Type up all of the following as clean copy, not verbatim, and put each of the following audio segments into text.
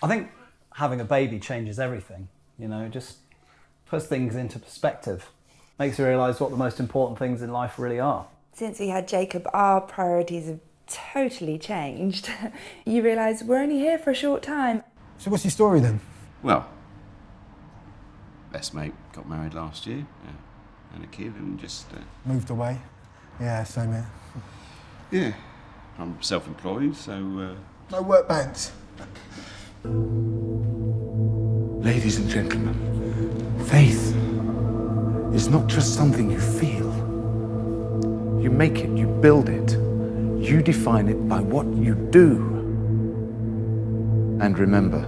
I think having a baby changes everything, you know, just puts things into perspective, makes you realise what the most important things in life really are. Since we had Jacob, our priorities have totally changed. You realise we're only here for a short time. So what's your story then? Well, best mate got married last year, and a kid, and just... Moved away? Yeah, same here. Yeah, I'm self-employed, so... No work bands? Ladies and gentlemen, faith is not just something you feel. You make it, you build it, you define it by what you do. And remember,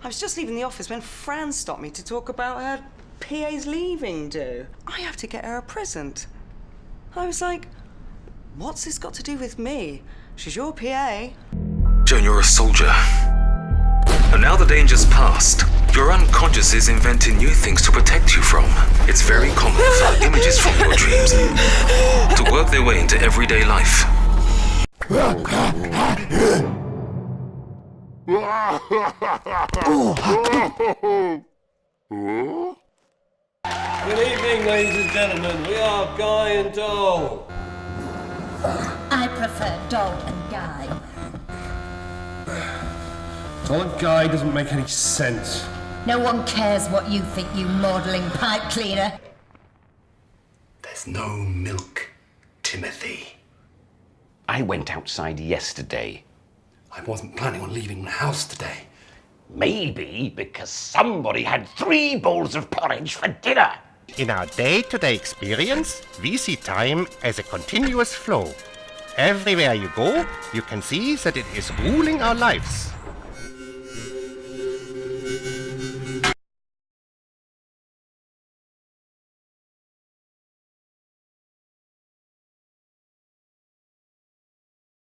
I was just leaving the office when Fran stopped me to talk about her PA's leaving do. I have to get her a present. I was like, what's this got to do with me? She's your PA. Joan, you're a soldier. And now the danger's past. Your unconscious is inventing new things to protect you from. It's very common for images from your dreams to work their way into everyday life. Good evening, ladies and gentlemen. We are Guy and Doll. I prefer Doll and Guy. Doll and Guy doesn't make any sense. No one cares what you think, you maudling pipe cleaner. there's no milk, Timothy. I went outside yesterday. I wasn't planning on leaving the house today. Maybe because somebody had 3 bowls of porridge for dinner. In our day-to-day experience, we see time as a continuous flow. Everywhere you go, you can see that it is ruling our lives.